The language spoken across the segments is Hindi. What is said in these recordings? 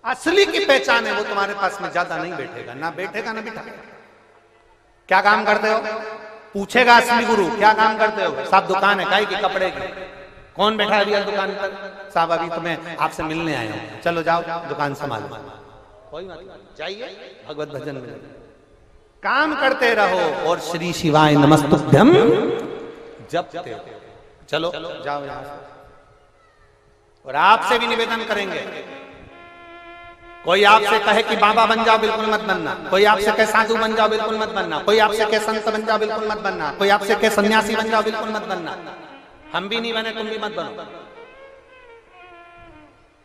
असली की पहचान है वो तुम्हारे पास में ज्यादा नहीं बैठेगा, ना बैठेगा ना बिठाएगा। क्या काम करते हो? पूछेगा असली गुरु क्या काम करते हो? साहब दुकान है, काई की? कपड़े की। कौन बैठा है भैया दुकान पर? साहब अभी तो मैं आपसे मिलने आया हूं। चलो जाओ दुकान संभालो। कोई बात नहीं, चाहिए भगवत भजन में काम करते रहो और श्री शिवाय नमस्तुभ्यम जपते। चलो जाओ यहां से। और आपसे भी निवेदन करेंगे, कोई आपसे कहे कि बाबा बन जाओ, बिल्कुल मत बनना। कोई आपसे कहे साधु बन जाओ, बिल्कुल मत बनना। कोई आपसे कहे संत बन जाओ, बिल्कुल मत बनना। कोई आपसे कहे सन्यासी बन जाओ, बिल्कुल मत बनना। हम भी नहीं बने, तुम भी मत बनो।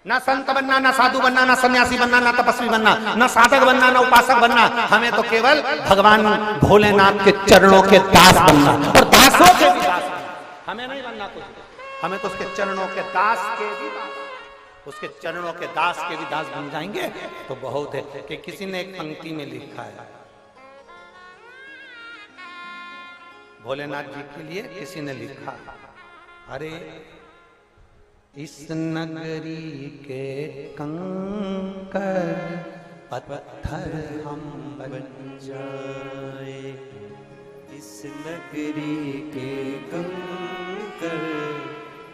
ना संत बनना, ना साधु बनना, ना सन्यासी बनना, ना तपस्वी बनना, ना साधक बनना, ना उपासक बनना। हमें तो केवल भगवान भोलेनाथ के चरणों के दास बनना, और दासों के भी दास। हमें नहीं बनना कुछ, हमें तो उसके चरणों के दास के भी दास, उसके चरणों के दास के भी दास बन जाएंगे तो बहुत है। कि किसी ने एक पंक्ति में लिखा है, भोलेनाथ जी के लिए किसी ने लिखा, अरे इस नगरी के कंकर पत्थर हम बन जाए, इस नगरी के कंकर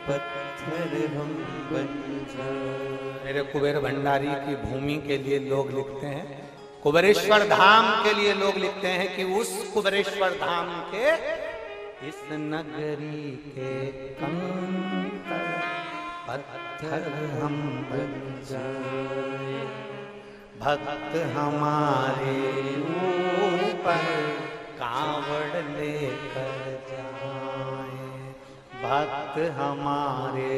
पत्थर हम बन जाए। मेरे कुबेर भंडारी की भूमि के लिए लोग लिखते हैं, कुबेरेश्वर धाम के लिए लोग लिखते हैं कि उस कुबेरेश्वर धाम के इस नगरी के कंकर पत्थर हम बन जाए, भक्त हमारे ऊपर कांवड़ लेकर जाए, भक्त हमारे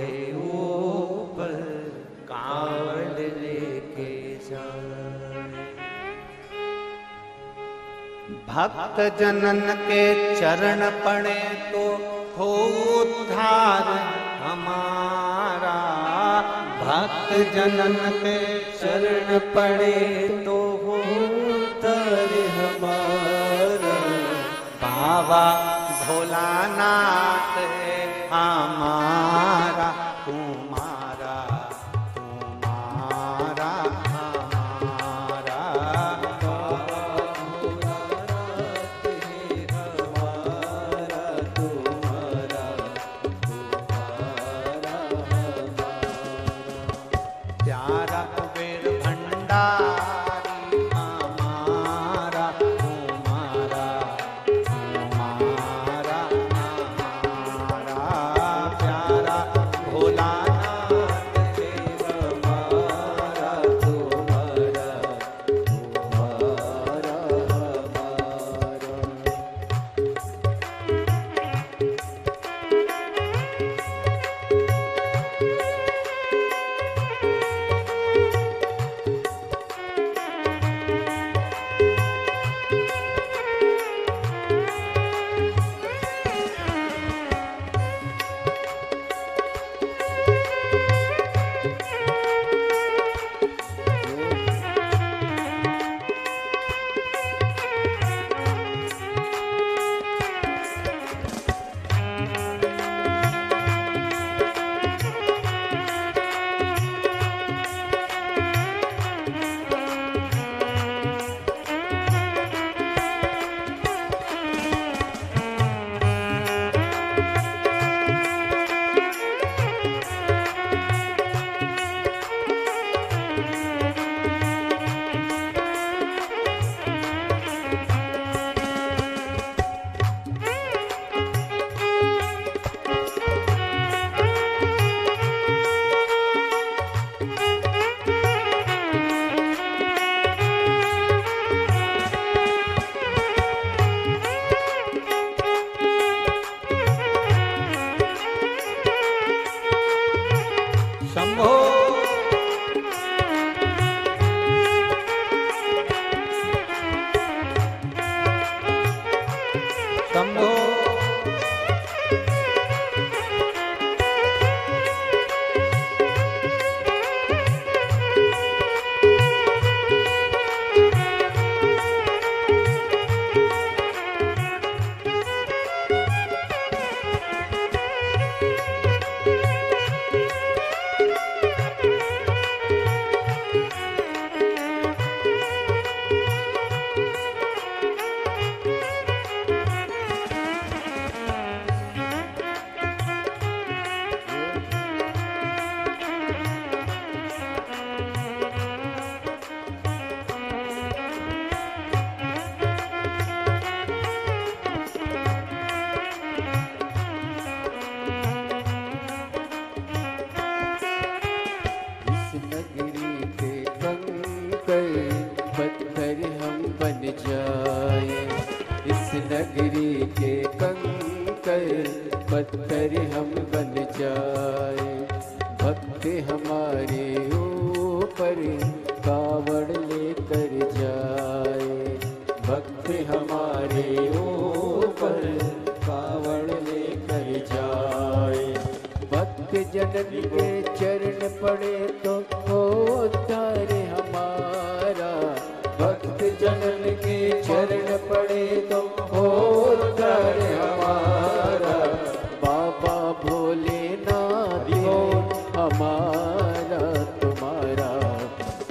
ऊपर कांवड़ लेके जाए। भक्त जनन के चरण पड़े तो हो उद्धार हमारा, भक्त जनन के चरण पड़े तो हो उद्धार हमारा, बाबा भोलानाथ है हमारा, तुम्हारा तुम्हारा हमारा, बाबा भोलानाथ है हमारा, तुम्हारा तुम्हारा हमारा। प्यारा कुबेर भंडारी हमारा, तुम्हारा तुम्हारा हमारा, प्यारा भोलानाथ है हमारा तुम्हारा तुम्हारा हमारा। ऊपर कावड़ लेकर जाए, भक्त हमारे ऊपर कावड़ लेकर जाए। भक्त जनन के चरण पड़े तो हो उद्धार हमारा, भक्त जनन के चरण पड़े तो हो उद्धार हमारा। बाबा भोलेनाथ हो हमारा तुम्हारा,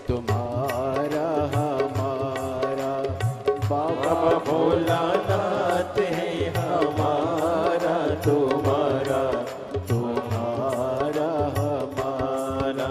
तुम्हारा हमारा। बाबा भोलानाथ है हमारा तुम्हारा, तुम्हारा हमारा।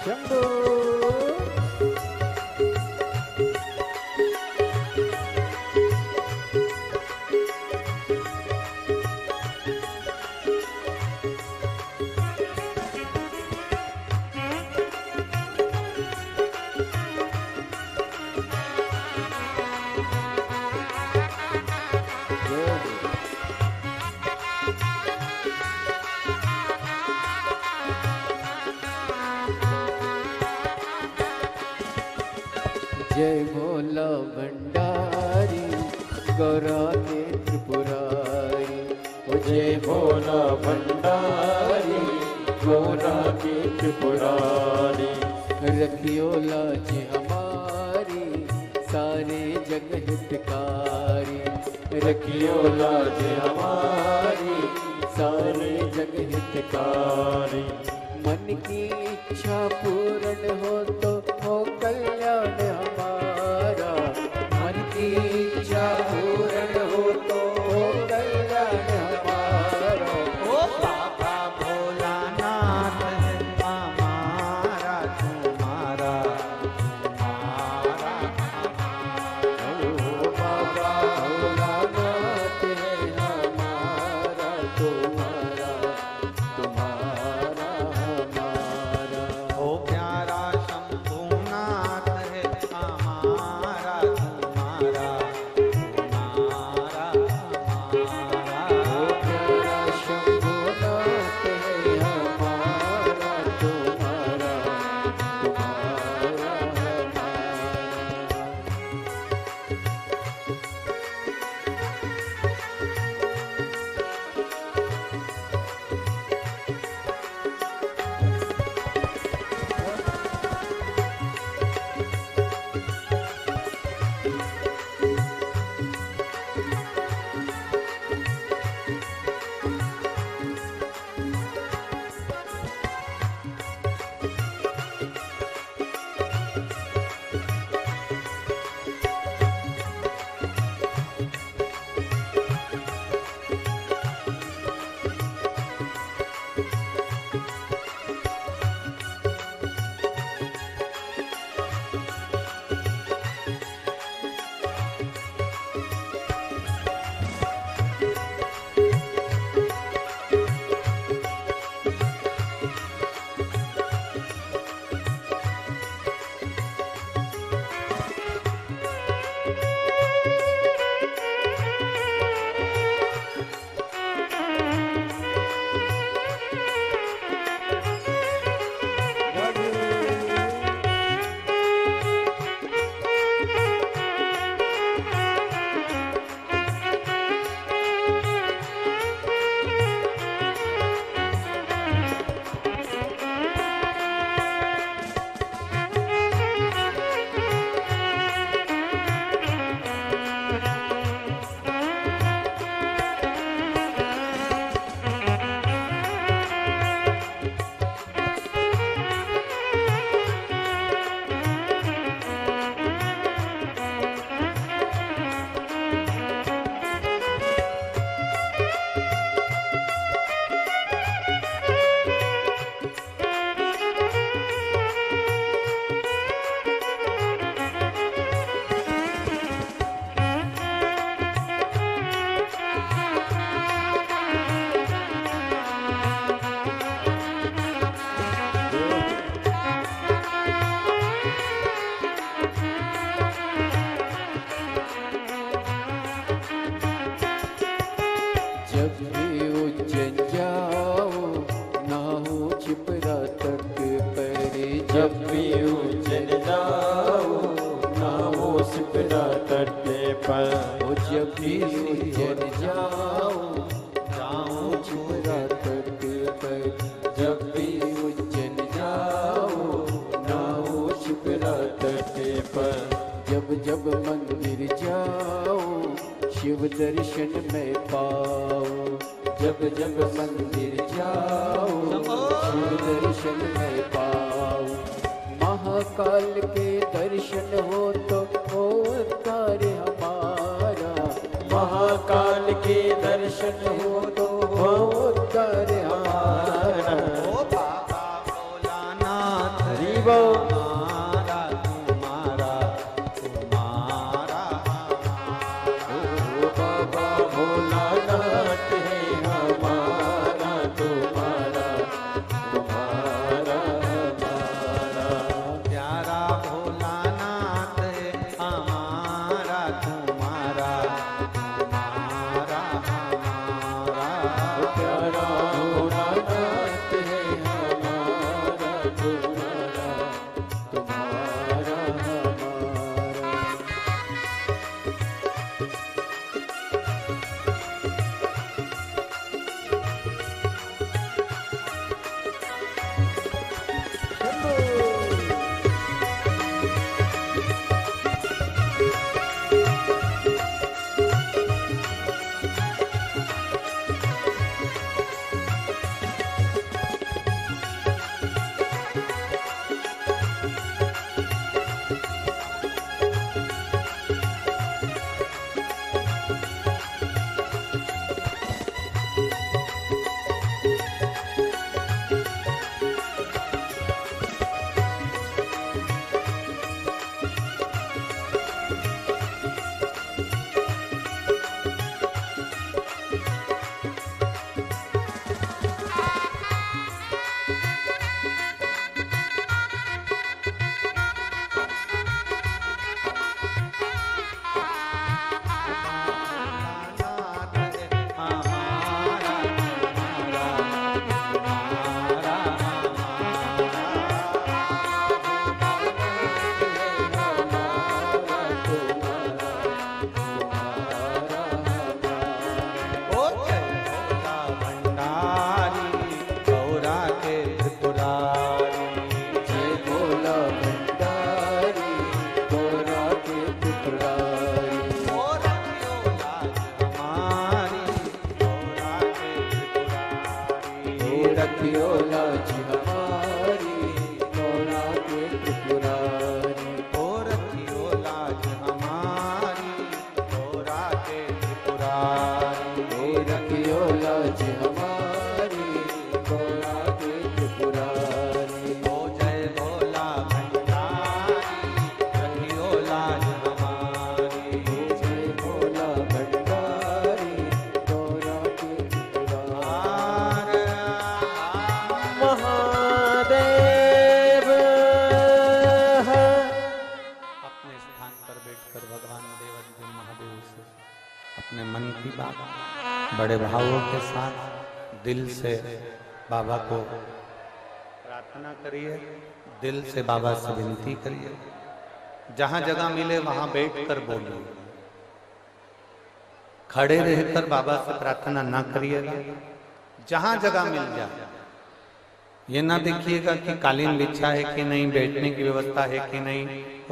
शंभो जय भोला भंडारी गौरा के त्रिपुरारी। ओ जय भोला भंडारी गौरा के त्रिपुरारी। रखियो लाज हमारी सारे जग हितकारी, रखियो लाज हमारी सारे जग हितकारी। मन की इच्छा पूर्ण हो तो हो कल्याण हमारा, मन की इच्छा पूर्ण हो तो हो कल्याण हमारा। ओ बाबा भोलानाथ है हमारा तुम्हारा, तुम्हारा ओ बाबा भोलानाथ है हमारा तुम्हारा, तुम्हारा हमारा। ओ प्यारा शंभुनाथ है हमारा तुम्हारा, तुम्हारा हमारा। ओ प्यारा शंभुनाथ है हमारा तुम्हारा, तुम्हारा हमारा। जब भी उज्जैन जाओ नावो शिप्रा तट पर। ओ जब भी उज्जैन जाओ शिप्रा तट पर। जब भी उज्जैन जाओ नावो शिप्रा तट पर। जब जब मंदिर जाओ शिव दर्शन में पाओ। जब जब मंदिर जाओ शिव दर्शन में पाओ। महाकाल के दर्शन हो तो हो उद्धार हमारा। महाकाल के दर्शन हो तो हो उद्धार हमारा। ओ बाबा भोलानाथ हरि बोल। ओ बाबा भोलानाथ है हमारा तुम्हारा तुम्हारा हमारा। प्यारा भोलानाथ है हमारा तुम्हारा तुम्हारा हमारा। प्यारा भोलानाथ है हमारा तुम्हारा तुम्हारा हमारा। रखियो लाज हमारी गौरा के त्रिपुरारी। ओ रखियो लाज हमारी गौरा के त्रिपुरारी। ओ रखियो लाज हमारी गौरा के त्रिपुरारी। ओ जय भोला भंडारी रखियो लाज हमारी। ओ जय भोला भंडारी गौरा के त्रिपुरारी। महादेव अपने स्थान पर बैठकर भगवान देवाधिदेव महादेव से अपने मन की बात बड़े भावों के साथ दिल से बाबा को प्रार्थना करिए। दिल से बाबा से विनती करिए। जहां जगह मिले वहां बैठकर बोलिए। खड़े रहकर बाबा से प्रार्थना ना करिएगा। जहां जगह मिल जाए ये ना देखिएगा कि कालीन बिछा है कि नहीं, बैठने की व्यवस्था है कि नहीं,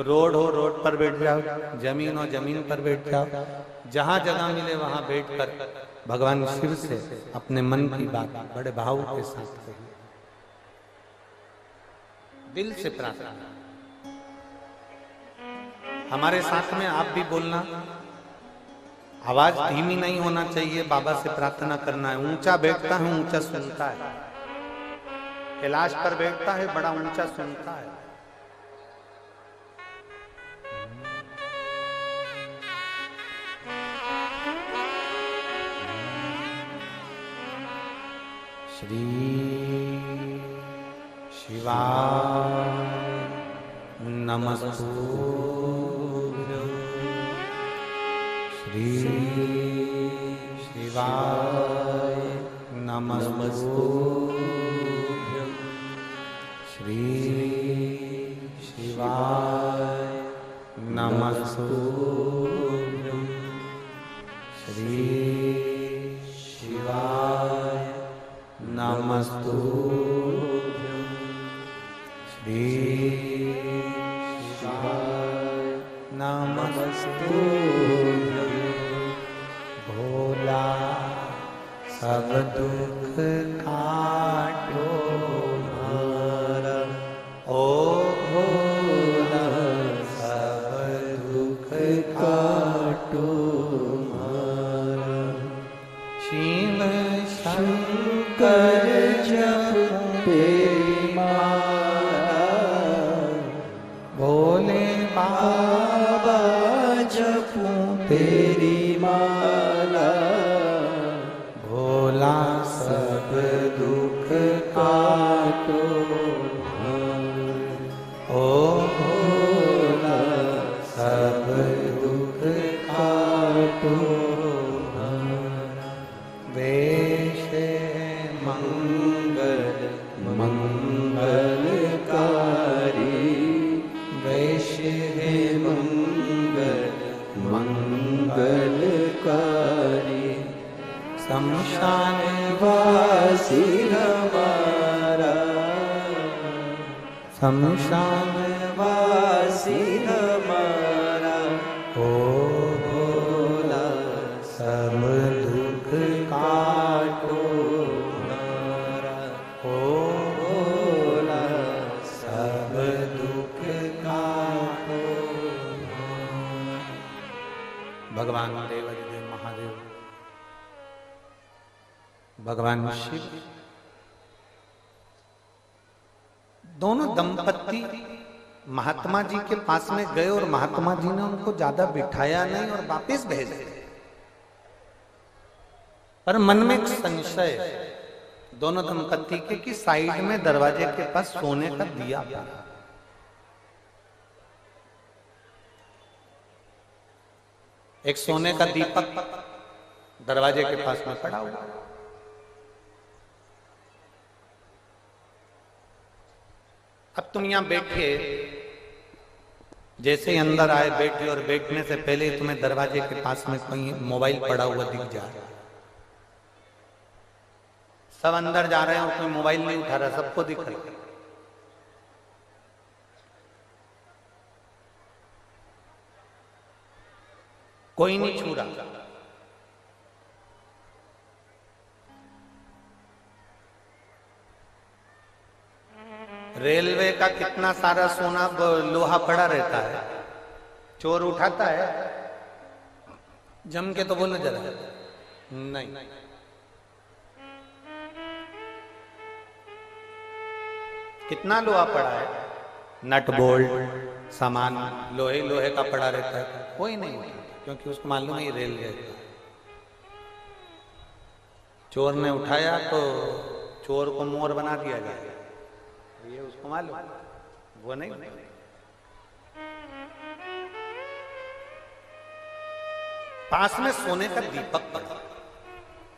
रोड हो रोड पर बैठ जाओ, जमीन हो जमीन पर बैठ जाओ। जहां जगह मिले वहां बैठकर भगवान शिव से अपने मन की बात बड़े भाव के साथ कहिए। दिल से प्रार्थना। हमारे साथ में आप भी बोलना। आवाज धीमी नहीं होना चाहिए। बाबा से प्रार्थना करना है। ऊंचा बैठता है ऊंचा सुनता है। कैलाश पर बैठता है बड़ा ऊंचा सुनता है। श्री शिवाय नमस्तुभ्यं। श्री शिवाय नमस्तुभ्यं। श्री श्री शिवाय नमस्तु भोला सब दुख काटो मारा। ओ भोला सब दुख काटो मारा। शिव शंकर जप तेरी माला। भोले बाबा जपूं तेरी माला। भोला सब दुख काटो मारा। ओ भोला सब दुख काटो मारा। वेश मंगल मंगलकारी। वेश मंगल मंगलकारी। शमशान वासी हमारा। शमशान वासी हमारा। ओ भोला सब दुख काटो मारा। ओ भोला सब दुख काटो मारा। भगवान देवाधिदेव महादेव भगवान शिव दोनों दंपत्ति महात्मा जी के पास में गए और महात्मा जी ने उनको ज्यादा बिठाया नहीं और वापस भेज दिए। पर मन में एक संशय दोनों दंपत्ति के कि साइड में दरवाजे के पास सोने का दिया पड़ा। एक सोने का दीपक दरवाजे के पास में पड़ा हुआ। अब तुम यहां बैठे, जैसे ही अंदर आए बैठे और बैठने से पहले तुम्हें दरवाजे के पास में कोई मोबाइल पड़ा हुआ दिख जाए। सब अंदर जा रहे हैं और कोई मोबाइल नहीं उठा रहा, सबको दिख रहा। कोई नहीं छू रहा। रेलवे का कितना सारा सोना लोहा पड़ा रहता है, चोर उठाता है जम के तो बोलो जरा नहीं। कितना लोहा पड़ा है, नट बोल्ट सामान लोहे लोहे का पड़ा रहता है, कोई नहीं उठाता क्योंकि उसको मालूम है रेलवे। चोर ने उठाया तो चोर को मोर बना दिया जाए, ये उसको मालूम, वो नहीं। पास में सोने का दीपक पड़ा।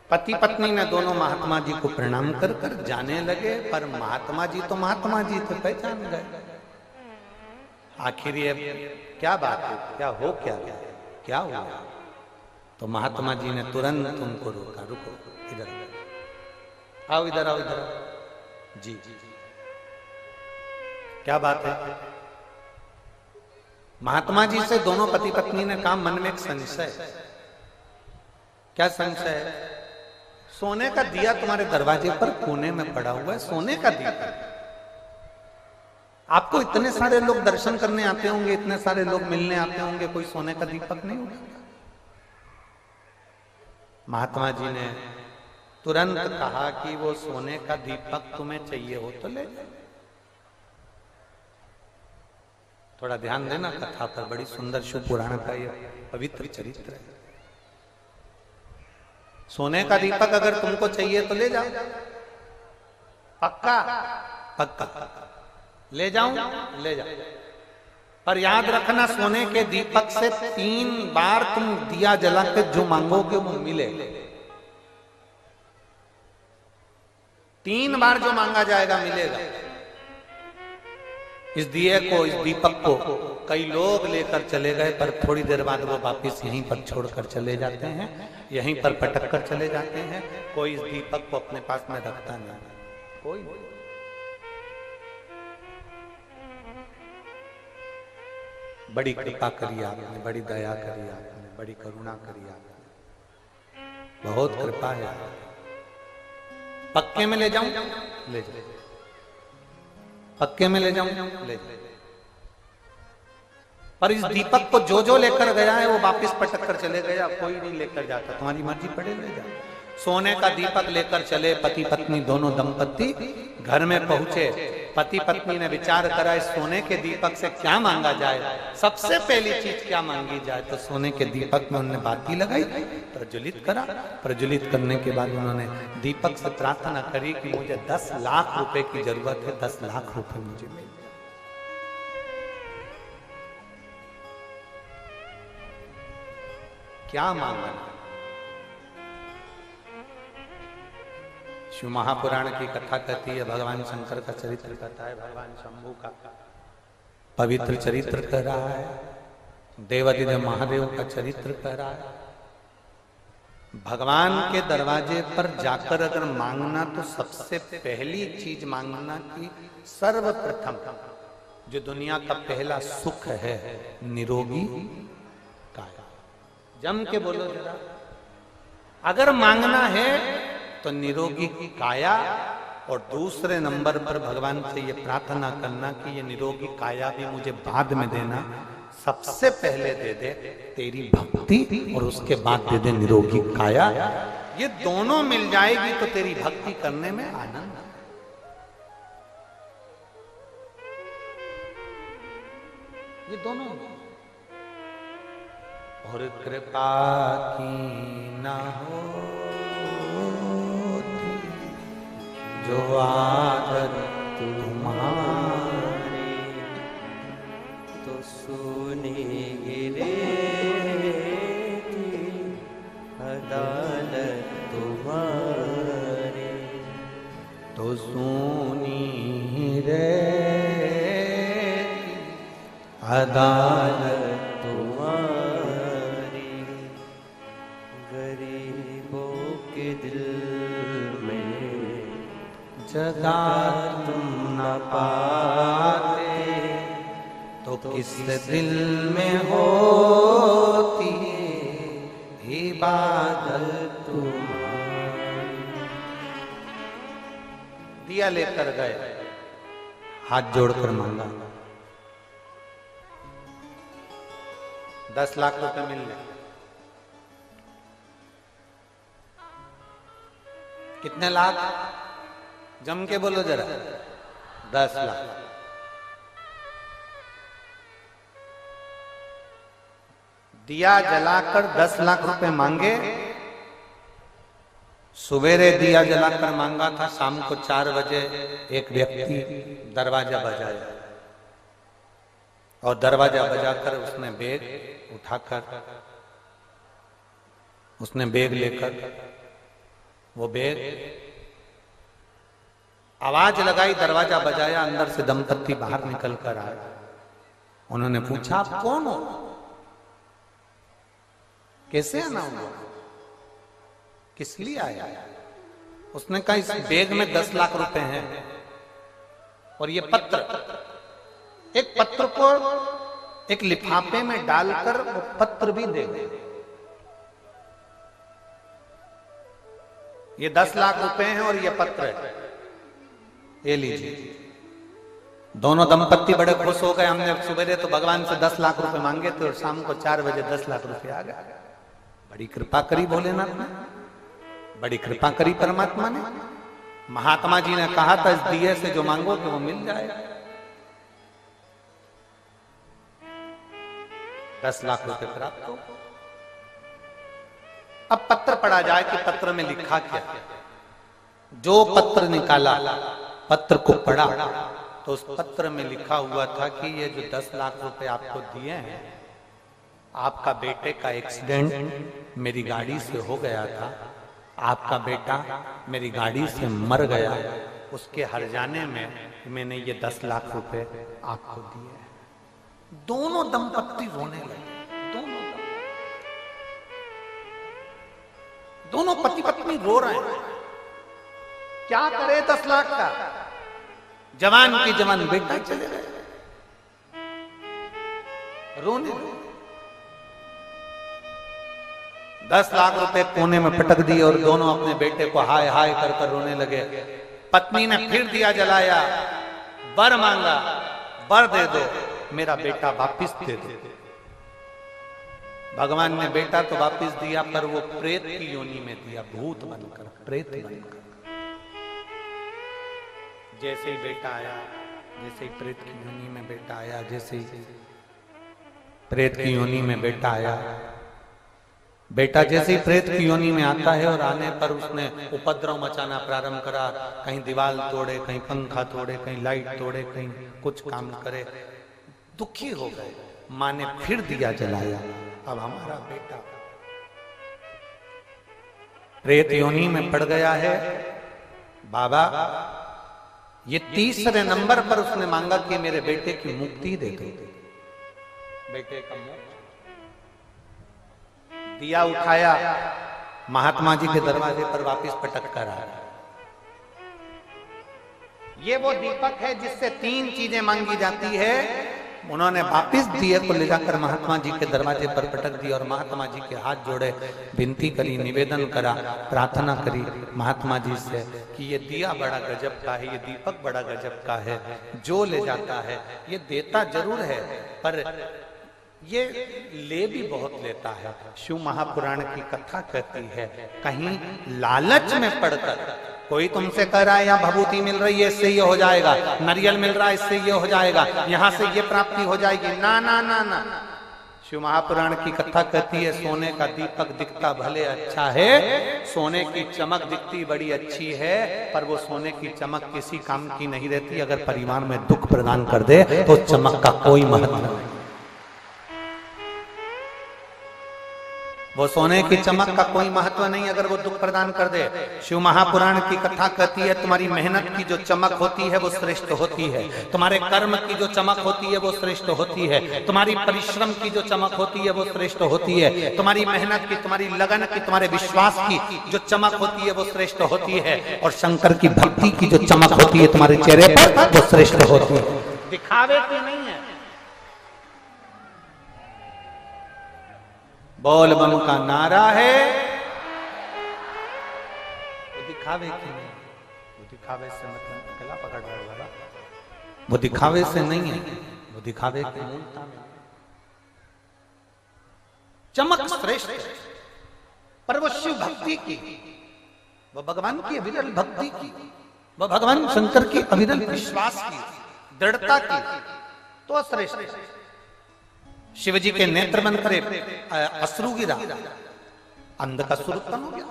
पति पत्नी ने दोनों महात्मा जी को प्रणाम कर कर जाने लगे, पर महात्मा जी तो महात्मा जी थे, पहचान गए। आखिर ये क्या बात है, क्या हो क्या हुआ? तो महात्मा जी ने तुरंत उनको रोका, रुको इधर आओ, इधर आओ, इधर आओ। जी जी क्या बात है? महात्मा जी से दोनों पति पत्नी ने कहा, मन में एक संशय। क्या संशय है? सोने का दिया तुम्हारे दरवाजे पर कोने में पड़ा हुआ है, सोने का दिया। आपको इतने सारे लोग दर्शन करने आते होंगे, इतने सारे लोग मिलने आते होंगे, कोई सोने का दीपक नहीं उठाता। महात्मा जी ने तुरंत कहा कि वो सोने का दीपक तुम्हें चाहिए हो तो ले जाओ। थोड़ा ध्यान देना कथा पर, बड़ी सुंदर शिव पुराण का ये पवित्र चरित्र है। सोने का दीपक अगर तुमको चाहिए तो ले जाओ, पक्का पक्का ले जाऊं, ले जाओ। पर याद रखना, सोने के दीपक से 3 बार तुम दिया जला के जो मांगोगे वो मिलेगा। 3 बार जो मांगा जाएगा मिलेगा। इस दिए को, इस दीपक को कई लोग लेकर चले गए, पर थोड़ी देर बाद वो वापस यहीं पर छोड़कर चले जाते हैं, यहीं पर पटक कर चले जाते हैं। कोई इस दीपक को अपने पास में रखता नहीं, कोई नहीं। बड़ी कृपा करी आपने, बड़ी दया करी आपने, बड़ी करुणा करी आपने, बहुत कृपा है। पक्के में ले जाऊं? ले जाओ। पक्के में ले जाऊं? ले जाओ। पर इस दीपक को जो लेकर गया है वो वापस पटक कर चले गए, अब कोई नहीं लेकर जाता, तुम्हारी मर्जी पड़े ले जा। सोने का दीपक लेकर चले पति पत्नी दोनों दंपत्ति, घर में पहुंचे, पति पत्नी ने विचार करा इस सोने के दीपक से क्या मांगा जाए, सबसे पहली चीज क्या मांगी जाए, तो सोने के दीपक में उन्होंने बाती लगाई, प्रज्वलित करा। प्रज्वलित करने के बाद उन्होंने दीपक से प्रार्थना करी कि मुझे 10 लाख रुपए की जरूरत है, 10 लाख रुपए मुझे मिल। क्या मांगना? शिव महापुराण की कथा कहती है, भगवान शंकर का चरित्र कहता है, भगवान शंभू का पवित्र चरित्र कह रहा है, देवादिदेव महादेव का चरित्र कह रहा है। भगवान के दरवाजे पर जाकर अगर मांगना तो सबसे पहली चीज मांगना कि सर्वप्रथम जो दुनिया का पहला सुख है, निरोगी काया। जम के बोलो जरा, अगर मांगना है तो निरोगी काया, और दूसरे नंबर पर भगवान से ये प्रार्थना करना कि ये निरोगी काया भी मुझे बाद में देना, सबसे पहले दे दे तेरी भक्ति और उसके बाद दे दे निरोगी काया। ये दोनों मिल जाएगी तो तेरी भक्ति करने में आनंद। ये दोनों, और कृपा की ना हो जो आदर तुम्हारी, तो सुनी गिरे अदालत तुम्हारी, तो सुनी रे अदालत तुम्हारी, गरीबों के दिल जगा तुम न पाते तो किस दिल में होती इबादत तुम्हारी। दिया लेकर गए, हाथ जोड़कर मांगा, 10 लाख रुपए मिल गए। कितने लाख? जम के बोलो जरा, 10 लाख। दिया जलाकर 10 लाख रुपए मांगे। सवेरे दिया जलाकर मांगा था, शाम को 4 बजे एक व्यक्ति दरवाजा बजाया, और दरवाजा बजाकर उसने बैग उठाकर, उसने बैग लेकर, वो बैग आवाज लगाई, दरवाजा बजाया, अंदर से दंपत्ति बाहर निकल कर आए। उन्होंने पूछा आप कौन हो, कैसे आना हुआ, किस लिए आया? उसने कहा इस बैग में 10 लाख रुपए हैं, और ये पत्र, एक पत्र को एक लिफाफे में डालकर वो पत्र भी दे गए। ये 10 लाख रुपए हैं और ये पत्र है, ये लीजिए। दोनों दंपत्ति बड़े खुश हो गए, हमने सुबह तो भगवान से 10 लाख रुपए मांगे थे और शाम को 4 बजे 10 लाख रुपए आ गए। बड़ी कृपा करी भोलेनाथ ने, बड़ी कृपा करी परमात्मा ने। महात्मा जी ने कहा था इस दिए से जो मांगो तो वो मिल जाएगा। 10 लाख रुपए प्राप्त हो। अब पत्र पढ़ा जाए कि पत्र में लिखा क्या। जो पत्र निकाला, पत्र को पढ़ा तो उस पत्र में लिखा हुआ था कि ये जो 10 लाख रुपए आपको दिए हैं, आपका बेटे का एक्सीडेंट मेरी गाड़ी से हो गया था, आपका बेटा मेरी गाड़ी से मर गया, उसके हर्जाने में मैंने ये 10 लाख रुपए आपको दिए। दोनों दंपत्ति रोने लगे, दोनों पति पत्नी रो रहे हैं। क्या करे 10 लाख का? जवान की जवान बेटा चले गए। रोने लगे। 10 लाख रुपए कोने में पटक दिए और दोनों अपने बेटे को हाय हाय कर कर रोने लगे। पत्नी ने फिर दिया जलाया, वर मांगा, वर दे दो, मेरा बेटा वापिस दे दो। भगवान ने बेटा तो वापिस दिया, पर वो प्रेत की योनि में दिया, भूत बनकर, प्रेत बनकर। जैसे ही बेटा आया, जैसे ही प्रेत की योनि में बेटा आया, जैसे ही प्रेत की योनि में बेटा आया, बेटा जैसे ही प्रेत की योनि में आता है और आने पर उसने उपद्रव मचाना प्रारंभ करा, कहीं दीवार तोड़े, कहीं पंखा तोड़े, कहीं लाइट तोड़े, कहीं कुछ काम करे। दुखी हो गए। मां ने फिर दिया जलाया, अब हमारा बेटा प्रेत योनि में पड़ गया है। बाबा, ये तीसरे नंबर पर उसने मांगा कि मेरे बेटे की मुक्ति दे दो, बेटे का मोक्ष। दिया उठाया, महात्मा जी के दरवाजे पर वापस पटक कर आया। ये वो दीपक है जिससे 3 चीजें मांगी जाती है। उन्होंने वापिस दिए को ले जाकर महात्मा जी के दरवाजे पर पटक दिया और महात्मा जी के हाथ जोड़े, विनती करी, निवेदन करा, प्रार्थना करी महात्मा जी से कि ये दिया बड़ा गजब का है, ये दीपक बड़ा गजब का है, जो ले जाता है ये देता जरूर है पर ये ले भी बहुत लेता है। शिव महापुराण की कथा कहती है, कहीं लालच में पड़कर कोई तुमसे कह रहा है यहाँ भभूति मिल रही है, इससे ये हो जाएगा, नारियल मिल रहा है, इससे ये हो जाएगा, यहाँ से ये प्राप्ति हो जाएगी, ना ना ना ना। शिव महापुराण की कथा कहती है, सोने का दीपक दिखता भले अच्छा है, सोने की चमक दिखती बड़ी अच्छी है, पर वो सोने की चमक किसी काम की नहीं रहती। अगर परिवार में दुख प्रदान कर दे तो चमक का कोई महत्व नहीं। वो सोने की चमक का कोई महत्व नहीं अगर वो दुख प्रदान कर दे। शिव महापुराण की कथा कहती है, तुम्हारी मेहनत की जो चमक होती है वो श्रेष्ठ होती है, तुम्हारे कर्म की जो चमक होती है वो श्रेष्ठ होती है, तुम्हारी परिश्रम की जो चमक होती है वो श्रेष्ठ होती है, तुम्हारी मेहनत की, तुम्हारी लगन की, तुम्हारे विश्वास की जो चमक होती है वो श्रेष्ठ होती है, और शंकर की भक्ति की जो चमक होती है तुम्हारे चेहरे पर वो श्रेष्ठ होती है। दिखावे की नहीं है। बोल बम का नारा है, वो दिखावे की नहीं, वो दिखावे से मतलब गला पकड़ रहा है बाबा, वो दिखावे से नहीं है, वो दिखावे की मूलता में। चमक श्रेष्ठ है, पर वो शिव भक्ति की, वो भगवान की अविरल भक्ति की, वो भगवान शंकर की अविरल विश्वास की, दृढ़ता की, तो श्रेष्ठ है। शिवजी के नेत्र बंद करे, अश्रु गिरा, अंध का सुर उत्पन्न हो गया।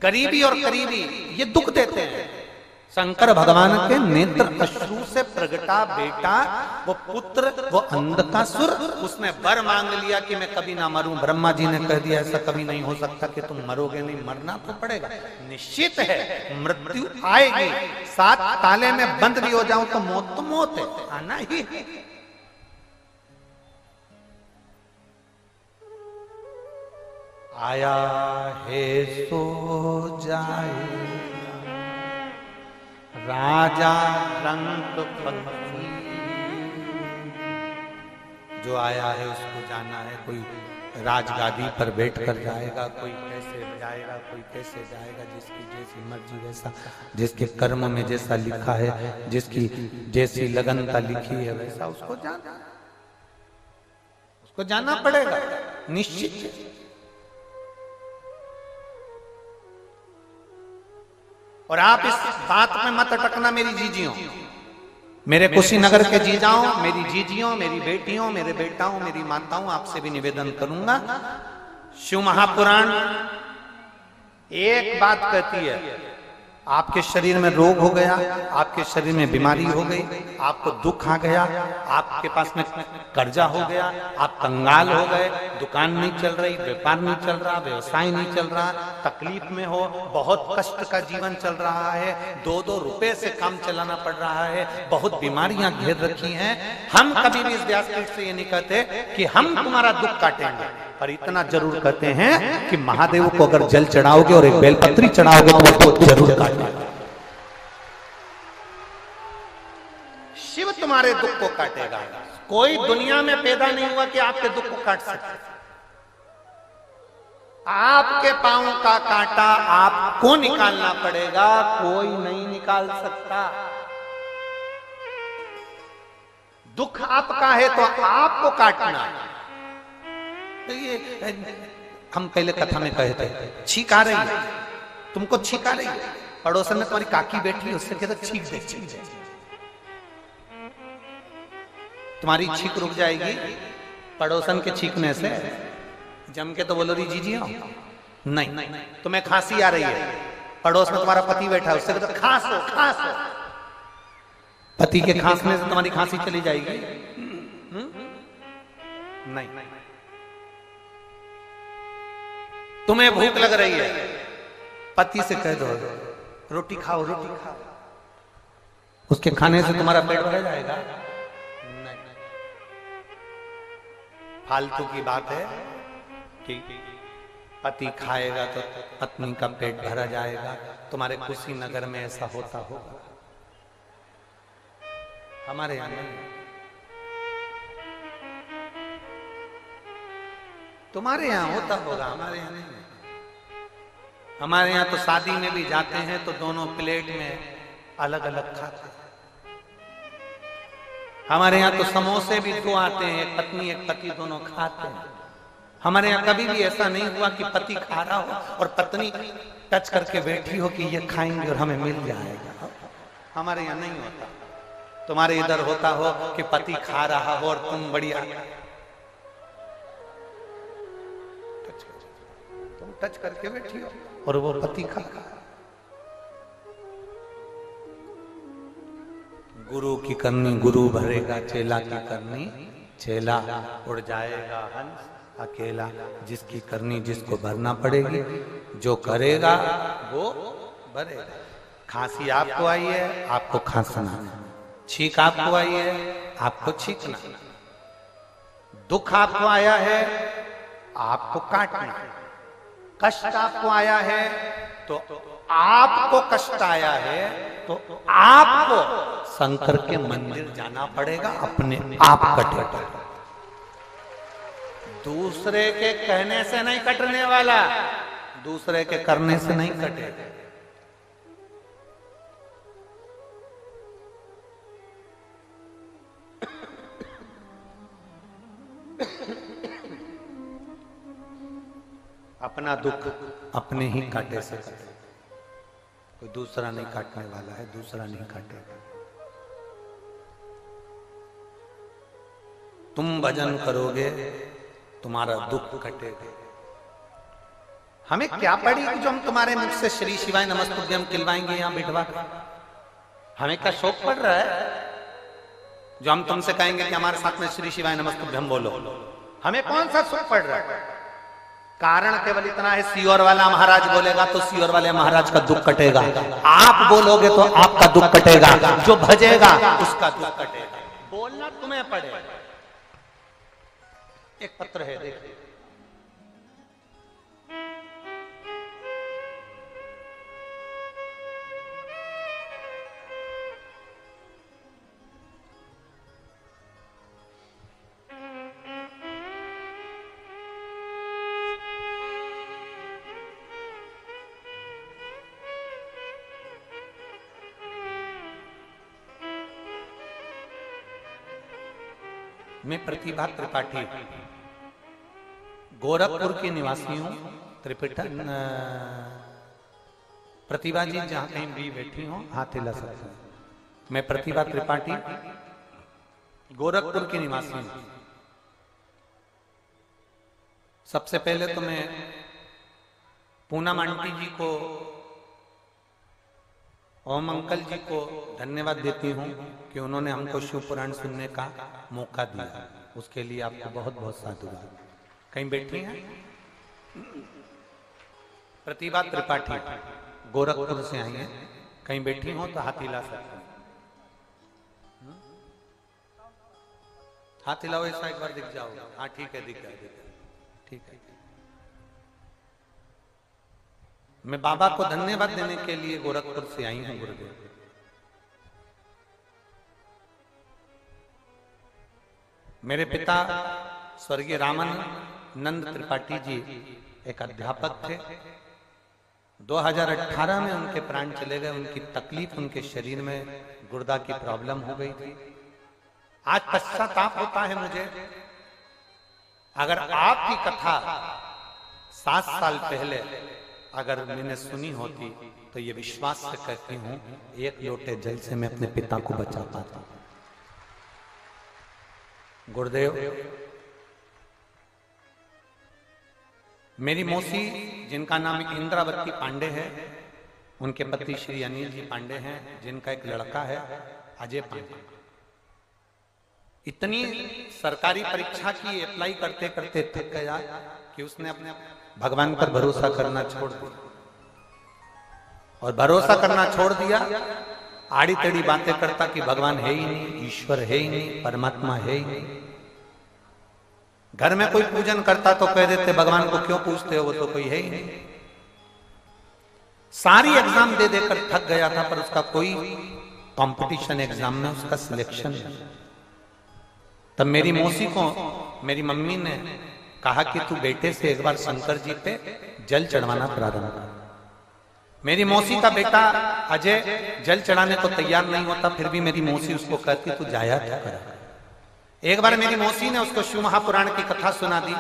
गरीबी और करीबी ये दुख देते हैं। शंकर भगवान के नेत्र अश्रु से प्रगटा बेटा, वो पुत्र, वो अंध का सुर, उसने वर मांग लिया कि मैं कभी ना मरूं। ब्रह्मा जी ने कह दिया ऐसा कभी नहीं हो सकता कि तुम मरोगे नहीं, मरना तो पड़ेगा, निश्चित है, मृत्यु आएगी। 7 ताले में बंद भी हो जाऊं तो मौत तो मौत है, आना ही है। आया है सो जाए राजा रंग पंखी, जो आया है उसको जाना है। कोई राजगादी पर बैठ कर जाएगा, कोई कैसे जाएगा, कोई कैसे जाएगा, जिसकी जैसी मर्जी वैसा, जिसके कर्म में जैसा लिखा है, जिसकी जैसी लगनता लिखी है वैसा उसको जाना, उसको जाना पड़ेगा, निश्चित है। और आप इस बात में मत अटकना मेरी जीजियों, मेरे कुशीनगर के जीजाओं, मेरी जीजियों, मेरी बेटियों, मेरे बेटाओं, मेरी माताओं, आपसे भी निवेदन करूंगा। शिव महापुराण एक बात कहती है, आपके शरीर में रोग हो गया, आपके शरीर में बीमारी हो गई, आपको दुख आ गया, आपके पास में कर्जा हो गया, आप कंगाल हो गए, दुकान नहीं चल रही, व्यापार नहीं चल रहा, व्यवसाय नहीं चल रहा, तकलीफ में हो, बहुत कष्ट का जीवन चल रहा है, 2-2 रुपए से काम चलाना पड़ रहा है, बहुत बीमारियां घेर रखी हैं। हम कभी भी इस व्यासपीठ से ये नहीं कहते कि हम तुम्हारा दुख काटेंगे, पर इतना जरूर कहते हैं कि महादेव को अगर जल चढ़ाओगे और एक बेलपत्री चढ़ाओगे तो वो जरूर काटेंगे। शिव तुम्हारे दुख को काटेगा। कोई दुनिया में पैदा नहीं हुआ कि आपके दुख को काट सके। आपके पांव का कांटा आपको निकालना पड़ेगा, कोई नहीं निकाल सकता। दुख आपका है तो आपको काटना। तो ये हम पहले कथा में कहे थे, छींक आ रही है, तुमको छींक आ रही है, पड़ोसन में तुम्हारी काकी बैठी है, उससे कहते छींक दे, छींक दे। तुम्हारी छींक रुक जाएगी पड़ोसन के छींकने से। जम के तो बोलो री जीजी आओ, नहीं। तुम्हें खांसी आ रही है, पड़ोस में तुम्हारा पति बैठा है, उससे कहते खांसो खांसो। पति के खांसने से तुम्हारी खांसी चली जाएगी? नहीं। तुम्हें भूख लग रही है, पति से कह दो रोटी खाओ, रोटी खाओ। उसके खाने से तुम्हारा पेट भर जाएगा? नहीं। फालतू की बात है कि पति खाएगा तो पत्नी का पेट भरा जाएगा। तुम्हारे कुशीनगर में ऐसा होता होगा, हमारे यहां नहीं। तुम्हारे यहां होता होगा, हमारे यहां नहीं। हमारे यहां तो शादी में भी जाते हैं तो दोनों प्लेट में अलग अलग खाते हैं। हमारे यहाँ तो समोसे भी दो आते हैं, एक पत्नी एक पति दोनों खाते हैं। हमारे यहाँ कभी भी ऐसा नहीं हुआ कि पति खा रहा हो और पत्नी टच करके बैठी हो कि ये खाएंगे और हमें मिल जाएगा। हमारे यहाँ नहीं होता। तुम्हारे इधर होता हो कि पति खा रहा हो और तुम बढ़िया तुम टच करके बैठी हो और वो पति खा रहा। गुरु की करनी गुरु भरेगा, चेला की करनी चेला उड़ जाएगा हंस अकेला। जिसकी करनी जिसको भरना पड़ेगी, जो करेगा वो भरेगा। खांसी आपको आई है, आपको खांसना। छींक आपको आई है, आपको छींकना। दुख आपको आया है, आपको काटना। कष्ट आपको आया है तो आपको कष्ट आया है तो आपको शंकर के मंदिर जाना पड़ेगा, अपने आप कटेगा। दूसरे के कहने से नहीं कटने वाला, दूसरे के करने से नहीं कटेगा। अपना दुख अपने ही काटे से कटे, कोई दूसरा नहीं काटने वाला है, दूसरा नहीं काटेगा। तुम भजन करोगे तुम्हारा दुख कटेगा। हमें क्या पड़ी कि जो हम तुम्हारे मुख से श्री शिवाय नमस्तुभ्यम खिलवाएंगे यहां बिठवा कर? हमें क्या शौक पड़ रहा है जो हम तुमसे कहेंगे कि हमारे साथ में श्री शिवाय नमस्तुभ्यम बोलो? हमें कौन सा शौक पड़ रहा है? कारण केवल इतना है, सीओर वाला महाराज बोलेगा तो सीओर वाले महाराज का दुख कटेगा। आप बोलोगे तो आपका दुख कटेगा, जो भजेगा उसका दुख कटेगा। बोलना तुम्हें पड़ेगा। एक पत्र है, देखिए। मैं प्रतिभा त्रिपाठी गोरखपुर की निवासी हूँ। त्रिपिटा प्रतिभा जी जहाँ कहीं भी बैठी हूँ हाथ हिला सकते हैं। मैं प्रतिभा त्रिपाठी गोरखपुर की निवासी हूँ। सबसे पहले तो मैं पूनम आंटी जी को, ओम अंकल जी को धन्यवाद देती हूँ कि उन्होंने हमको शिव पुराण सुनने का मौका दिया। उसके लिए आपको बहुत बहुत साधुवाद। कहीं बैठी हैं? प्रतिभा त्रिपाठी गोरखपुर से आई हैं। कहीं बैठी हो तो हाथ हिला सकते हैं। हाथ हिलाओ, ऐसा एक बार दिख जाओ। हाँ ठीक है, दिख गया, ठीक है। मैं बाबा को धन्यवाद देने के लिए गोरखपुर से आई हूं गुरुदेव। मेरे पिता स्वर्गीय रामानंद त्रिपाठी जी एक अध्यापक थे। 2018 में उनके प्राण चले गए। उनकी तकलीफ उनके शरीर में गुर्दा की प्रॉब्लम हो गई थी। आज पश्चाताप होता है मुझे, अगर आपकी कथा 7 साल पहले अगर मैंने सुनी होती तो ये विश्वास से कहती हूं, एक लोटे जल से मैं अपने पिता को बचा पाता। गुरुदेव, मेरी मौसी जिनका नाम इंद्रावती पांडे है, उनके पति श्री अनिल जी पांडे हैं, जिनका एक लड़का है अजय पांडे। इतनी सरकारी परीक्षा की अप्लाई करते करते थक गया कि उसने अपने भगवान पर भरोसा करना छोड़ दिया। और भरोसा करना छोड़ दिया, आड़ी टेढ़ी बातें करता कि भगवान है ही नहीं, ईश्वर है ही नहीं, परमात्मा है ही नहीं। घर में कोई पूजन करता तो कह देते भगवान को क्यों पूछते हो, वो तो कोई है ही नहीं। सारी एग्जाम दे देकर थक गया था, पर उसका कोई कंपटीशन एग्जाम में उसका सिलेक्शन नहीं। तब मेरी मौसी को मेरी मम्मी ने कहा कि तू बेटे से एक बार शंकर जी पे जल चढ़वाना प्रारंभ कर। मेरी मौसी का बेटा अजय जल चढ़ाने को तैयार नहीं होता, फिर भी मेरी मौसी उसको कहती तू जाया क्या करा। एक बार मेरी मौसी ने उसको शिव महापुराण की कथा सुना दी।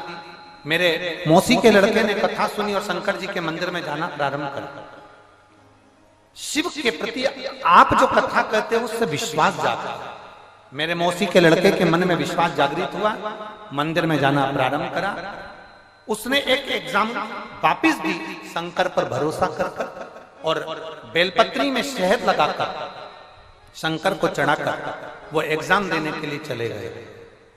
मेरे मौसी के लड़के ने कथा सुनी और शंकर जी के मंदिर में जाना प्रारंभ कर। शिव के प्रति आप जो कथा कहते हो उससे विश्वास जाता है। मेरे मौसी के लड़के के मन में विश्वास जागृत हुआ, मंदिर में जाना प्रारंभ करा। उसने एक एग्जाम वापिस दी शंकर पर भरोसा कर और बेलपत्री में शहद लगाकर शंकर को चढ़ाकर वो एग्जाम देने के लिए चले गए।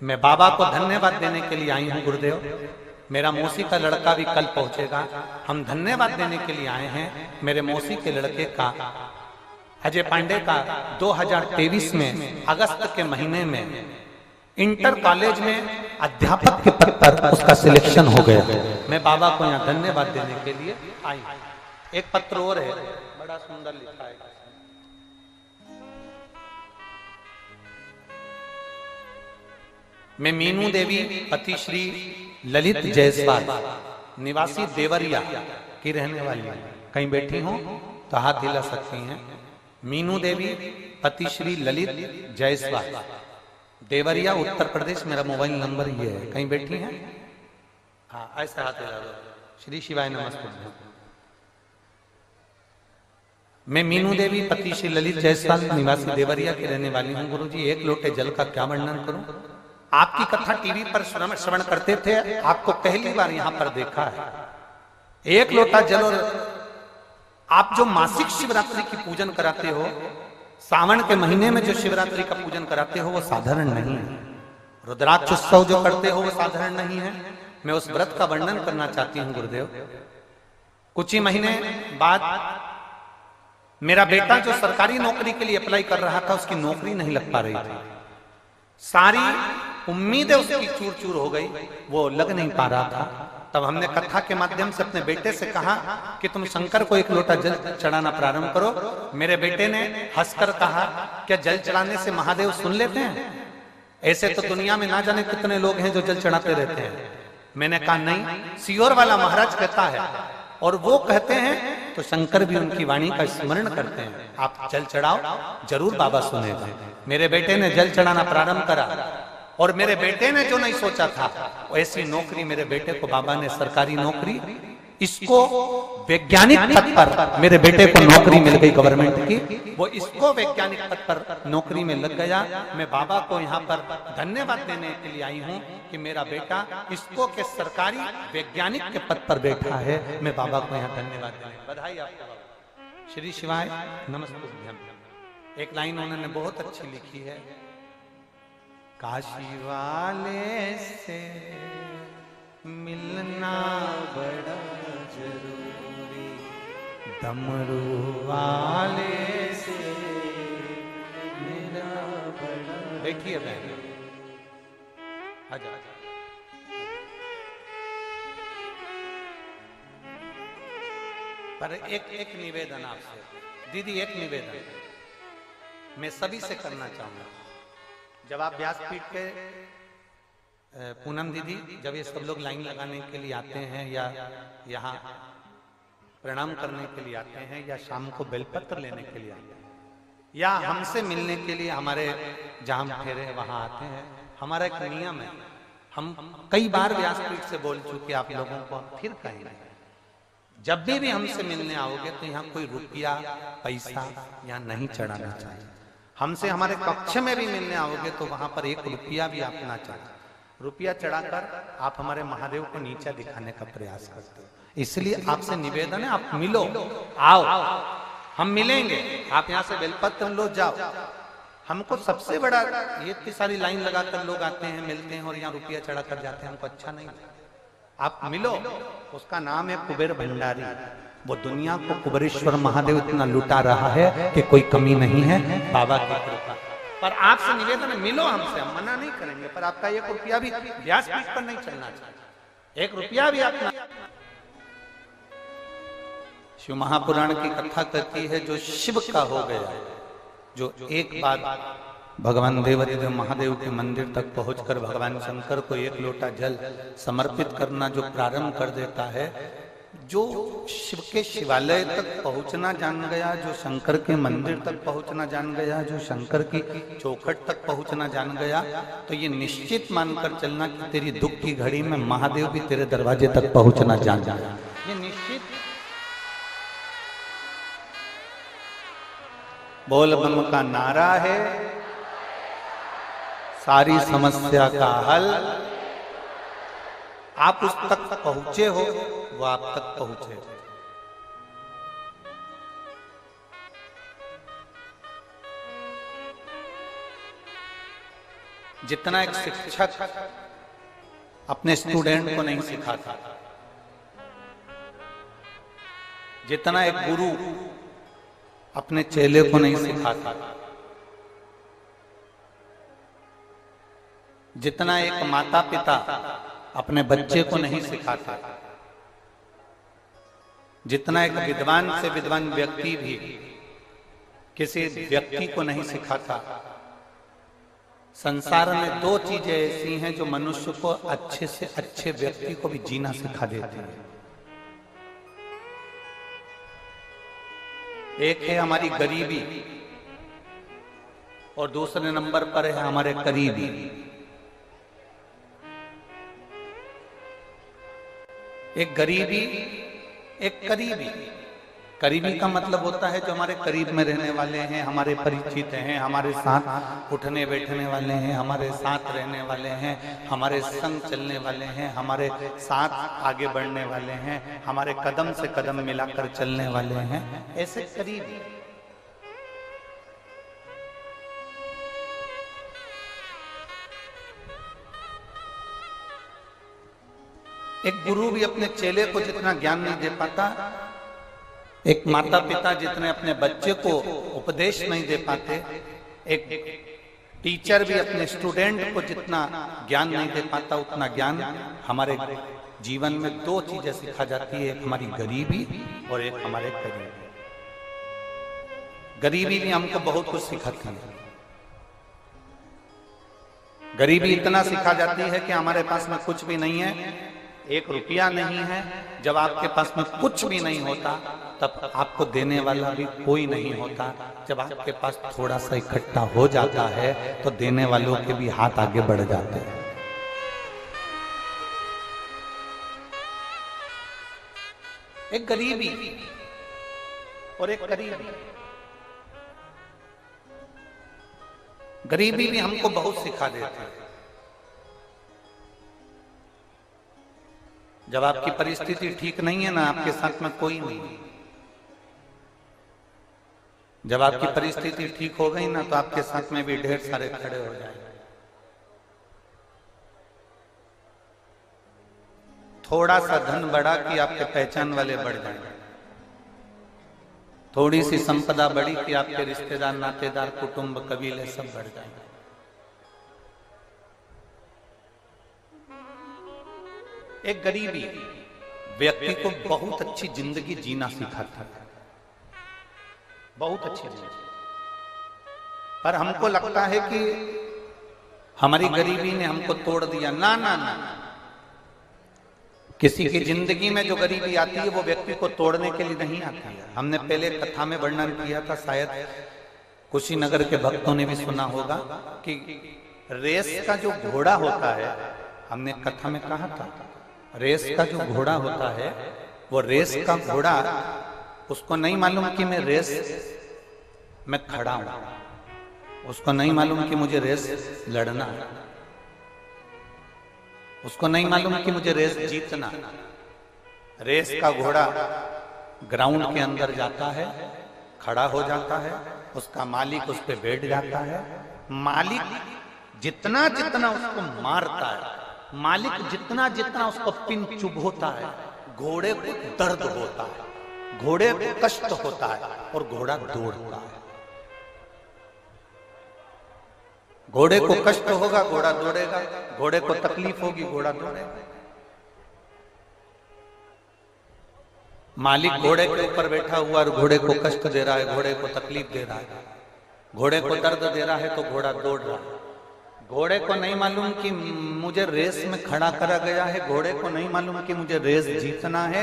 मैं बाबा को धन्यवाद देने के लिए आई हूं गुरुदेव। मेरा मौसी का लड़का भी कल पहुंचेगा। हम धन्यवाद देने के लिए आए हैं। मेरे मौसी के लड़के का अजय पांडे का 2023 में अगस्त के महीने में इंटर कॉलेज में अध्यापक के पद पर उसका सिलेक्शन हो गया। मैं बाबा को यहाँ धन्यवाद देने के लिए आई। एक पत्र और है, बड़ा सुंदर लिखा है। मैं मीनू देवी पति श्री ललित जायसवाल निवासी देवरिया की रहने वाली हूं। कहीं बैठी हूं तो हाथ हिला सकती हैं। मीनू देवी पति श्री ललित जायसवाल, देवरिया उत्तर प्रदेश। मेरा मोबाइल नंबर ये है। कहीं बैठी हैं? हाँ, ऐसे हाथ हिला दो। श्री शिवाय नमस्ते। मैं मीनू देवी पति श्री ललित जायसवाल निवासी देवरिया की रहने वाली हूँ। गुरुजी, एक लोटे जल का क्या वर्णन करूं? आपकी कथा टीवी पर श्रवण करते थे, आपको पहली बार यहाँ पर देखा है। एक लोटा जल और आप जो मासिक शिवरात्रि की पूजन कराते हो, सावन के महीने में जो शिवरात्रि का पूजन कराते हो, वो साधारण नहीं है। रुद्राक्ष उत्सव जो करते हो वो साधारण नहीं है। मैं उस व्रत का वर्णन करना चाहती हूँ गुरुदेव। कुछ ही महीने बाद मेरा बेटा जो सरकारी नौकरी के लिए अप्लाई कर रहा था, उसकी नौकरी नहीं लग पा रही थी। सारी उम्मीदें उसकी चूर चूर हो गई, वो लग नहीं पा रहा था। तब हमने कथा के माध्यम से अपने बेटे से कहा कि तुम शंकर को एक लोटा जल चढ़ाना प्रारंभ करो। मेरे बेटे ने हंसकर कहा, क्या जल चढ़ाने से महादेव सुन लेते हैं? ऐसे तो दुनिया में ना जाने कितने लोग हैं जो जल चढ़ाते रहते हैं। मैंने कहा नहीं, सियोर वाला महाराज कहता है और वो कहते हैं तो शंकर भी उनकी वाणी का स्मरण करते हैं। आप जल चढ़ाओ, जरूर बाबा सुनेगा। मेरे बेटे ने जल चढ़ाना प्रारंभ करा और मेरे बेटे ने जो नहीं सोचा था, ऐसी नौकरी मेरे बेटे को बाबा ने, सरकारी नौकरी, इसको वैज्ञानिक पद पर मेरे बेटे को नौकरी मिल गई गवर्नमेंट की। वो इसको वैज्ञानिक पद पर नौकरी में लग गया। मैं बाबा को यहाँ पर धन्यवाद देने के लिए आई हूँ कि मेरा बेटा इसको के सरकारी वैज्ञानिक के पद पर बैठा है। मैं बाबा को यहाँ धन्यवाद देने, बधाई आपको बाबा। श्री शिवाय नमस्ते। एक लाइन उन्होंने बहुत अच्छी लिखी है, काशी वाले से मिलना बड़ा जरूरी, डमरू वाले से मिलना बड़ा। देखिए बहन, आजा आजा। पर एक निवेदन आपसे दीदी, एक निवेदन मैं सभी से करना चाहूंगा। जब आप व्यासपीठ पे पूनम दीदी, जब ये सब लोग लाइन लगाने के लिए आते हैं या यहाँ प्रणाम करने के लिए आते हैं या शाम को बेलपत्र लेने के लिए आते हैं या हमसे मिलने के लिए हमारे जहां ठहरे वहां आते हैं, हमारा एक नियम है, हम कई बार व्यासपीठ से बोल चुके आप लोगों को, फिर कहेंगे, जब भी हमसे मिलने आओगे तो यहाँ कोई रुपया पैसा यहाँ नहीं चढ़ाना चाहिए। हमसे हमारे कक्ष में भी मिलने आओगे तो वहां पर एक रुपया भी आप ना चाहिए। रुपया चढ़ाकर आप हमारे महादेव को नीचा दिखाने का प्रयास करते हो, इसलिए आपसे निवेदन है आप मिलो, आओ, हम मिलेंगे, आप यहाँ से बेलपत्र लो जाओ। हमको सबसे बड़ा ये इतनी सारी लाइन लगाकर लोग आते हैं, मिलते हैं और यहाँ रुपया चढ़ा कर जाते हैं, हमको अच्छा नहीं लगता। आप मिलो, उसका नाम है कुबेर भंडारी। वो दुनिया को कुबेरेश्वर महादेव इतना लुटा रहा है कि कोई कमी नहीं है बाबा की कृपा। पर आपसे निवेदन है मिलो हमसे, हम मना नहीं करेंगे, पर आपका एक रुपया भी व्यासपीठ पर नहीं चलना चाहिए, एक रुपया भी अपना। शिव महापुराण की कथा कहती है जो शिव का हो गया, जो एक बार भगवान देवादिदेव महादेव के मंदिर तक पहुंचकर भगवान शंकर को एक लोटा जल समर्पित करना जो प्रारंभ कर देता है, जो शिव के शिवालय तक पहुंचना जान गया, जो शंकर के मंदिर तक पहुंचना जान गया, जो शंकर की चौखट तक पहुंचना जान गया, तो ये निश्चित मानकर चलना कि तेरी दुख की घड़ी में महादेव भी तेरे दरवाजे तक पहुंचना जान गया। ये निश्चित। बोल बम का नारा है, सारी समस्या का हल। आप उस तक पहुंचे हो, वो आप तक पहुंचे। जितना एक शिक्षक अपने स्टूडेंट को नहीं सिखाता, जितना एक गुरु अपने चेले को नहीं सिखाता, जितना एक माता पिता अपने बच्चे को नहीं सिखाता, जितना एक विद्वान से विद्वान व्यक्ति भी किसी व्यक्ति को नहीं सिखाता, संसार में दो चीजें ऐसी हैं जो मनुष्य को अच्छे से अच्छे व्यक्ति को भी जीना सिखा देती है। एक है हमारी गरीबी और दूसरे नंबर पर है हमारे करीबी। एक गरीबी, एक करीबी। करीबी का मतलब होता है जो हमारे करीब में रहने वाले हैं, हमारे परिचित हैं, हमारे साथ उठने बैठने वाले हैं, हमारे साथ रहने वाले हैं, हमारे संग चलने वाले हैं, हमारे साथ आगे बढ़ने वाले हैं, हमारे कदम से कदम मिलाकर चलने वाले हैं, ऐसे करीबी। एक गुरु भी अपने चेले को जितना ज्ञान नहीं दे पाता, एक माता पिता जितने अपने बच्चे को उपदेश नहीं दे पाते, एक टीचर भी अपने स्टूडेंट को जितना ज्ञान नहीं दे पाता, उतना ज्ञान हमारे जीवन में दो चीजें सिखा जाती है, एक हमारी गरीबी और एक हमारे करीबी। गरीबी भी हमको बहुत कुछ सिखाती है। गरीबी इतना सिखा जाती है कि हमारे पास में कुछ भी नहीं है, एक रुपया नहीं है। जब आपके पास में कुछ भी नहीं होता तब आपको देने वाला भी कोई नहीं होता। जब आपके पास थोड़ा सा इकट्ठा हो जाता है तो देने वालों के भी हाथ आगे बढ़ जाते हैं। एक गरीबी और एक करीबी। गरीबी भी हमको बहुत सिखा देती है। जब आपकी परिस्थिति ठीक नहीं है ना, आपके साथ में कोई नहीं। जब आपकी परिस्थिति ठीक हो गई ना तो आपके साथ में भी ढेर सारे खड़े हो जाएंगे। थोड़ा सा धन बढ़ा कि आपके पहचान वाले बढ़ जाएंगे। थोड़ी सी संपदा बढ़ी कि आपके रिश्तेदार, नातेदार, कुटुंब, कबीले सब बढ़ जाएंगे। एक गरीबी व्यक्ति को बहुत अच्छी जिंदगी जीना सिखाता है, बहुत अच्छी जिंदगी। पर हमको लगता है कि हमारी गरीबी ने हमको तोड़ दिया। ना ना ना, किसी की जिंदगी में जो गरीबी आती है वो व्यक्ति को तोड़ने के लिए नहीं आती है। हमने पहले कथा में वर्णन किया था, शायद कुशीनगर के भक्तों ने भी सुना होगा कि रेस का जो घोड़ा होता है, हमने कथा में कहा था, रेस का जो घोड़ा होता है वो रेस का घोड़ा, उसको नहीं मालूम कि मैं रेस में खड़ा हूं, उसको नहीं मालूम कि मुझे रेस लड़ना है, उसको नहीं मालूम कि मुझे रेस जीतना। रेस का घोड़ा ग्राउंड के अंदर जाता है, खड़ा हो जाता है, उसका मालिक उस पे बैठ जाता है। मालिक जितना जितना उसको मारता है, मालिक जितना जितना उसको पिन चुभोता है, घोड़े को दर्द होता है, घोड़े को कष्ट होता है और घोड़ा दौड़ता है। घोड़े को कष्ट होगा, घोड़ा दौड़ेगा, घोड़े को तकलीफ होगी, घोड़ा दौड़ेगा। मालिक घोड़े के ऊपर बैठा हुआ और घोड़े को कष्ट दे रहा है, घोड़े को तकलीफ दे रहा है, घोड़े को दर्द दे रहा है, तो घोड़ा दौड़ रहा है। घोड़े को नहीं मालूम कि मुझे रेस में खड़ा करा गया है, घोड़े को नहीं मालूम कि मुझे रेस जीतना है।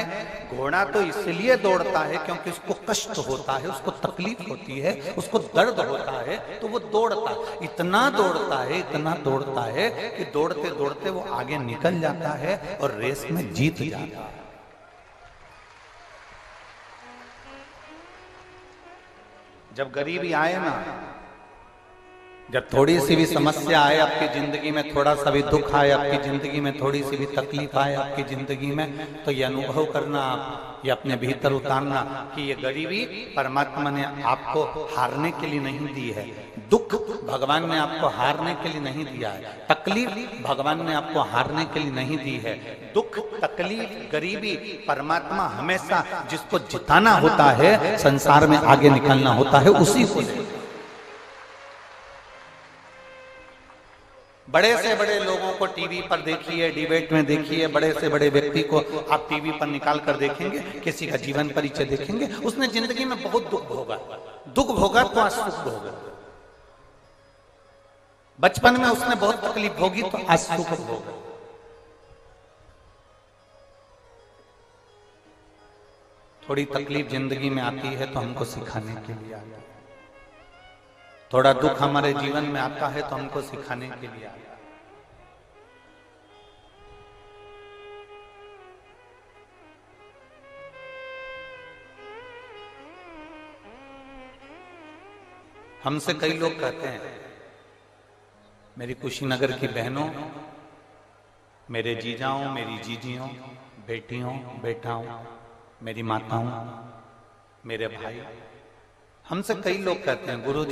घोड़ा तो इसलिए दौड़ता है क्योंकि उसको कष्ट होता है, उसको तकलीफ होती है, उसको दर्द होता है, तो वो दौड़ता है। इतना दौड़ता है, इतना दौड़ता है कि दौड़ते दौड़ते वो आगे निकल जाता है और रेस में जीत जाता है। जब गरीबी आए ना, जब थोड़ी सी भी समस्या आए आपकी जिंदगी में, थोड़ा सा भी दुख आए आपकी जिंदगी में, थोड़ी सी भी तकलीफ आए आपकी जिंदगी में, तो ये अनुभव करना, ये अपने भीतर उतारना कि ये गरीबी परमात्मा ने आपको हारने के लिए नहीं दी है, दुख भगवान ने आपको हारने के लिए नहीं दिया है, तकलीफ भगवान ने आपको हारने के लिए नहीं दी है। दुख, तकलीफ, गरीबी परमात्मा हमेशा जिसको जिताना होता है, संसार में आगे निकलना होता है, उसी को। बड़े से बड़े लोगों को टीवी पर देखिए, डिबेट में देखिए, बड़े से बड़े व्यक्ति को आप टीवी पर निकाल कर देखेंगे, किसी का जीवन परिचय देखेंगे, उसने जिंदगी में बहुत दुख भोगा, दुख भोगा तो आज सुख भोगा। बचपन में उसने बहुत तकलीफ भोगी तो आज सुख भोगा। थोड़ी तकलीफ जिंदगी में आती है तो हमको सिखाने के लिए आती है, थोड़ा दुख हमारे जीवन में आता है तो हमको सिखाने के लिए आता है। हमसे कई लोग कहते हैं, मेरी कुशीनगर की बहनों, मेरे जीजाओं, मेरी जीजियों, बेटियों, बेटाओं, मेरी माताओं, मेरे भाई, हमसे कई लोग कहते हैं, गुरुजी